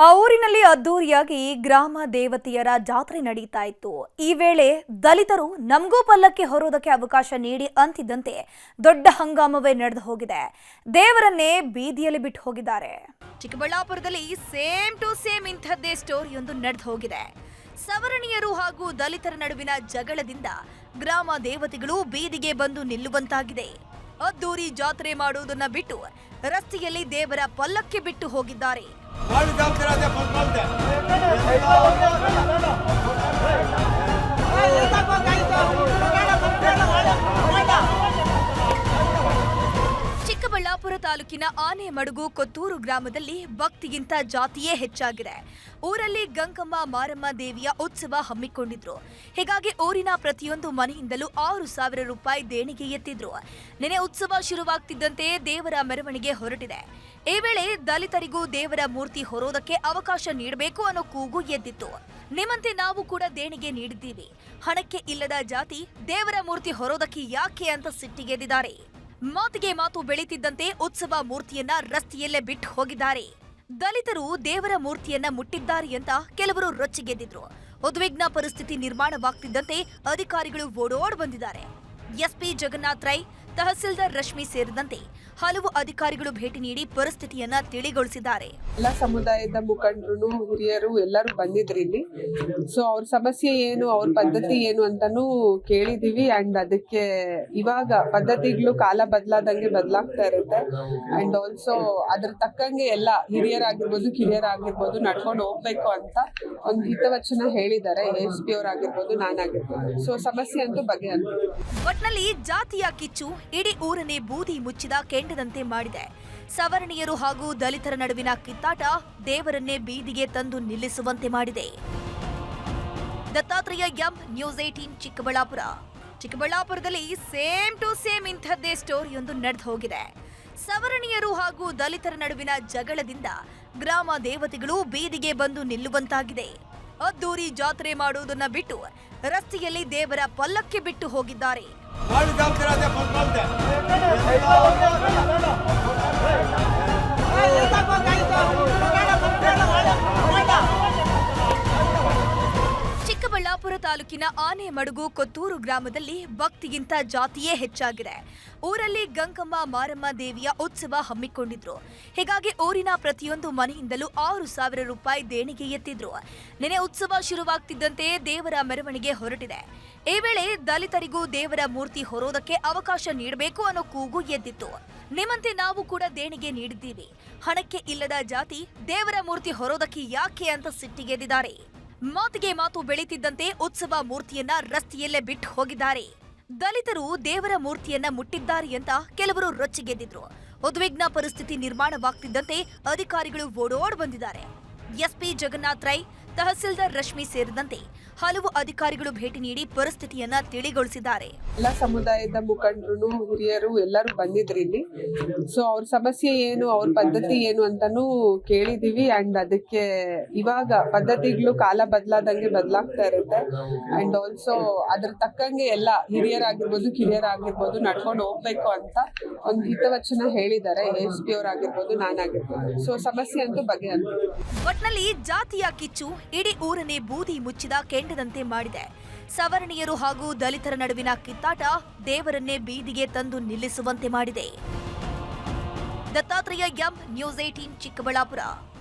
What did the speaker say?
ಆ ಊರಿನಲ್ಲಿ ಅದ್ದೂರಿಯಾಗಿ ಗ್ರಾಮ ದೇವತೆಯರ ಜಾತ್ರೆ ನಡೀತಾ ಇತ್ತು. ಈ ವೇಳೆ ದಲಿತರು ನಮಗೂ ಪಲ್ಲಕ್ಕಿ ಹೊರೋದಕ್ಕೆ ಅವಕಾಶ ನೀಡಿ ಅಂತಿದ್ದಂತೆ ದೊಡ್ಡ ಹಂಗಾಮವೇ ನಡೆದು ಹೋಗಿದೆ. ದೇವರನ್ನೇ ಬೀದಿಯಲ್ಲಿ ಬಿಟ್ಟು ಹೋಗಿದ್ದಾರೆ. ಚಿಕ್ಕಬಳ್ಳಾಪುರದಲ್ಲಿ ಸೇಮ್ ಟು ಸೇಮ್ ಇಂಥದ್ದೇ ಸ್ಟೋರಿಯೊಂದು ನಡೆದು ಹೋಗಿದೆ. ಸವರ್ಣೀಯರು ಹಾಗೂ ದಲಿತರ ನಡುವಿನ ಜಗಳದಿಂದ ಗ್ರಾಮ ದೇವತೆಗಳು ಬೀದಿಗೆ ಬಂದು ನಿಲ್ಲುವಂತಾಗಿದೆ. ಅದ್ದೂರಿ ಜಾತ್ರೆ ಮಾಡುವುದನ್ನ ಬಿಟ್ಟು ರಸ್ತೆಯಲ್ಲಿ ದೇವರ ಪಲ್ಲಕ್ಕಿ ಬಿಟ್ಟು ಹೋಗಿದ್ದಾರೆ. ಚಿಕ್ಕಬಳ್ಳಾಪುರ ತಾಲೂಕಿನ ಆನೆಮಡುಗು ಕೊತ್ತೂರು ಗ್ರಾಮದಲ್ಲಿ ಭಕ್ತಿಗಿಂತ ಜಾತಿಯೇ ಹೆಚ್ಚಾಗಿದೆ. ಊರಲ್ಲಿ ಗಂಗಮ್ಮ ಮಾರಮ್ಮ ದೇವಿಯ ಉತ್ಸವ ಹಮ್ಮಿಕೊಂಡಿದ್ರು. ಹೀಗಾಗಿ ಊರಿನ ಪ್ರತಿಯೊಂದು ಮನೆಯಿಂದಲೂ 6,000 ರೂಪಾಯಿ ದೇಣಿಗೆ ಎತ್ತಿದ್ರು. ನಿನ್ನೆ ಉತ್ಸವ ಶುರುವಾಗ್ತಿದ್ದಂತೆ ದೇವರ ಮೆರವಣಿಗೆ ಹೊರಟಿದೆ. ಈ ವೇಳೆ ದಲಿತರಿಗೂ ದೇವರ ಮೂರ್ತಿ ಹೊರೋದಕ್ಕೆ ಅವಕಾಶ ನೀಡಬೇಕು ಅನ್ನೋ ಕೂಗು ಎದ್ದಿತ್ತು. ನಿಮ್ಮಂತೆ ನಾವು ಕೂಡ ದೇಣಿಗೆ ನೀಡಿದ್ದೀವಿ, ಹಣಕ್ಕೆ ಇಲ್ಲದ ಜಾತಿ ದೇವರ ಮೂರ್ತಿ ಹೊರೋದಕ್ಕೆ ಯಾಕೆ ಅಂತ ಸಿಟ್ಟಿಗೆದ್ದಿದ್ದಾರೆ. ಮಾತಿಗೆ ಮಾತು ಬೆಳೀತಿದ್ದಂತೆ ಉತ್ಸವ ಮೂರ್ತಿಯನ್ನ ರಸ್ತೆಯಲ್ಲೇ ಬಿಟ್ಟು ಹೋಗಿದ್ದಾರೆ. ದಲಿತರು ದೇವರ ಮೂರ್ತಿಯನ್ನ ಮುಟ್ಟಿದ್ದಾರೆ ಅಂತ ಕೆಲವರು ರೊಚ್ಚಿಗೆದ್ದಿದ್ರು. ಉದ್ವಿಗ್ನ ಪರಿಸ್ಥಿತಿ ನಿರ್ಮಾಣವಾಗ್ತಿದ್ದಂತೆ ಅಧಿಕಾರಿಗಳು ಓಡೋಡ್ ಬಂದಿದ್ದಾರೆ. ಎಸ್ಪಿ ಜಗನ್ನಾಥ್ ರೈ, ತಹಸೀಲ್ದಾರ್ ರಶ್ಮಿ ಸೇರಿದಂತೆ ಹಲವು ಅಧಿಕಾರಿಗಳು ಭೇಟಿ ನೀಡಿ ಪರಿಸ್ಥಿತಿಯನ್ನ ತಿಳಿಗೊಳಿಸಿದ್ದಾರೆ. ಎಲ್ಲ ಸಮುದಾಯದ ಮುಖಂಡರು, ಹಿರಿಯರು ಎಲ್ಲರೂ ಬಂದಿದ್ರು ಇಲ್ಲಿ. ಸೊ ಅವ್ರ ಸಮಸ್ಯೆ ಏನು, ಅವ್ರ ಪದ್ಧತಿ ಏನು ಅಂತಾನು ಕೇಳಿದೀವಿ. ಅಂಡ್ ಅದಕ್ಕೆ ಇವಾಗ ಪದ್ಧತಿಗಳು ಕಾಲ ಬದಲಾದಂಗೆ ಬದಲಾಗ್ತಾ ಇರುತ್ತೆ. ಅಂಡ್ ಆಲ್ಸೋ ಅದ್ರ ತಕ್ಕಂಗೆ ಎಲ್ಲ ಹಿರಿಯರಾಗಿರ್ಬೋದು, ಕಿರಿಯರಾಗಿರ್ಬೋದು ನಡ್ಕೊಂಡು ಹೋಗ್ಬೇಕು ಅಂತ ಒಂದು ಹಿತವಚನ ಹೇಳಿದ್ದಾರೆ. SP ಅವರಾಗಿರ್ಬೋದು, ನಾನಾಗಿರ್ಬೋದು. ಸೊ ಸಮಸ್ಯೆ ಅಂತೂ ಬಗೆಹರಿಯುತ್ತೆ. ಒಟ್ನಲ್ಲಿ ಜಾತಿಯ ಕಿಚ್ಚು ಇಡೀ ಊರನ್ನೇ ಬೂದಿ ಮುಚ್ಚಿದ ಕೆಂಡದಂತೆ ಮಾಡಿದೆ. ಸವರ್ಣೀಯರು ಹಾಗೂ ದಲಿತರ ನಡುವಿನ ಕಿತ್ತಾಟ ದೇವರನ್ನೇ ಬೀದಿಗೆ ತಂದು ನಿಲ್ಲಿಸುವಂತೆ ಮಾಡಿದೆ. Dattatreya M, news 18 Chikkaballapur. ಚಿಕ್ಕಬಳ್ಳಾಪುರದಲ್ಲಿ ಸೇಮ್ ಟು ಸೇಮ್ ಇಂಥದ್ದೇ ಸ್ಟೋರಿಯೊಂದು ನಡೆದು ಹೋಗಿದೆ. ಸವರ್ಣೀಯರು ಹಾಗೂ ದಲಿತರ ನಡುವಿನ ಜಗಳದಿಂದ ಗ್ರಾಮ ದೇವತೆಗಳು ಬೀದಿಗೆ ಬಂದು ನಿಲ್ಲುವಂತಾಗಿದೆ. ಅದ್ದೂರಿ ಜಾತ್ರೆ ಮಾಡುವುದನ್ನ ಬಿಟ್ಟು ರಸ್ತೆಯಲ್ಲಿ ದೇವರ ಪಲ್ಲಕ್ಕಿ ಬಿಟ್ಟು ಹೋಗಿದ್ದಾರೆ. ಚಿಕ್ಕಬಳ್ಳಾಪುರ ತಾಲೂಕಿನ ಆನೆಮಡುಗು ಕೊತ್ತೂರು ಗ್ರಾಮದಲ್ಲಿ ಭಕ್ತಿಗಿಂತ ಜಾತಿಯೇ ಹೆಚ್ಚಾಗಿದೆ. ಊರಲ್ಲಿ ಗಂಗಮ್ಮ ಮಾರಮ್ಮ ದೇವಿಯ ಉತ್ಸವ ಹಮ್ಮಿಕೊಂಡಿದ್ರು. ಹೀಗಾಗಿ ಊರಿನ ಪ್ರತಿಯೊಂದು ಮನೆಯಿಂದಲೂ 6,000 ರೂಪಾಯಿ ದೇಣಿಗೆ ಎತ್ತಿದ್ರು. ನಿನ್ನೆ ಉತ್ಸವ ಶುರುವಾಗ್ತಿದ್ದಂತೆ ದೇವರ ಮೆರವಣಿಗೆ ಹೊರಟಿದೆ. ಈ ವೇಳೆ ದಲಿತರಿಗೂ ದೇವರ ಮೂರ್ತಿ ಹೊರೋದಕ್ಕೆ ಅವಕಾಶ ನೀಡಬೇಕು ಅನ್ನೋ ಕೂಗು ಎದ್ದಿತ್ತು. ನಿಮ್ಮಂತೆ ನಾವು ಕೂಡ ದೇಣಿಗೆ ನೀಡಿದ್ದೀವಿ, ಹಣಕ್ಕೆ ಇಲ್ಲದ ಜಾತಿ ದೇವರ ಮೂರ್ತಿ ಹೊರೋದಕ್ಕೆ ಯಾಕೆ ಅಂತ ಸಿಟ್ಟಿಗೆದ್ದಿದ್ದಾರೆ. ಮಾತಿಗೆ ಮಾತು ಬೆಳೀತಿದ್ದಂತೆ ಉತ್ಸವ ಮೂರ್ತಿಯನ್ನ ರಸ್ತೆಯಲ್ಲೇ ಬಿಟ್ಟು ಹೋಗಿದ್ದಾರೆ. ದಲಿತರು ದೇವರ ಮೂರ್ತಿಯನ್ನ ಮುಟ್ಟಿದ್ದಾರೆ ಅಂತ ಕೆಲವರು ರೊಚ್ಚಿಗೆದ್ದಿದ್ರು. ಉದ್ವಿಗ್ನ ಪರಿಸ್ಥಿತಿ ನಿರ್ಮಾಣವಾಗ್ತಿದ್ದಂತೆ ಅಧಿಕಾರಿಗಳು ಓಡೋಡ್ ಬಂದಿದ್ದಾರೆ. ಎಸ್ಪಿ ಜಗನ್ನಾಥ್ ರೈ, ತಹಸೀಲ್ದಾರ್ ರಶ್ಮಿ ಸೇರಿದಂತೆ ಹಲವು ಅಧಿಕಾರಿಗಳು ಭೇಟಿ ನೀಡಿ ಪರಿಸ್ಥಿತಿಯನ್ನ ತಿಳಿಗೊಳಿಸಿದ್ದಾರೆ. ಎಲ್ಲ ಸಮುದಾಯದ ಮುಖಂಡರು, ಹಿರಿಯರು ಎಲ್ಲರೂ ಬಂದಿದ್ರು ಇಲ್ಲಿ. ಸೊ ಅವ್ರ ಸಮಸ್ಯೆ ಏನು, ಅವ್ರ ಪದ್ಧತಿ ಏನು ಅಂತಾನು ಕೇಳಿದೀವಿ. ಅಂಡ್ ಅದಕ್ಕೆ ಇವಾಗ ಪದ್ಧತಿಗಳು ಕಾಲ ಬದಲಾದಂಗೆ ಬದಲಾಗ್ತಾ ಇರುತ್ತೆ. ಅಂಡ್ ಆಲ್ಸೋ ಅದ್ರ ತಕ್ಕಂಗೆ ಎಲ್ಲ ಹಿರಿಯರಾಗಿರ್ಬೋದು, ಕಿರಿಯರಾಗಿರ್ಬೋದು ನಡ್ಕೊಂಡು ಹೋಗ್ಬೇಕು ಅಂತ ಒಂದು ಹಿತವಚನ ಹೇಳಿದ್ದಾರೆ. SP ಅವರಾಗಿರ್ಬೋದು, ನಾನಾಗಿರ್ಬೋದು. ಸೊ ಸಮಸ್ಯೆ ಅಂತೂ ಬಗೆಹರಿಯುತ್ತೆ. ಒಟ್ನಲ್ಲಿ ಜಾತಿಯ ಕಿಚ್ಚು ಇಡೀ ಊರನ್ನೇ ಬೂದಿ ಮುಚ್ಚಿದ ಕೆಂಡದಂತೆ ಮಾಡಿದೆ. ಸವರ್ಣೀಯರು ಹಾಗೂ ದಲಿತರ ನಡುವಿನ ಕಿತ್ತಾಟ ದೇವರನ್ನೇ ಬೀದಿಗೆ ತಂದು ನಿಲ್ಲಿಸುವಂತೆ ಮಾಡಿದೆ. Dattatreya M, news 18 Chikkaballapur.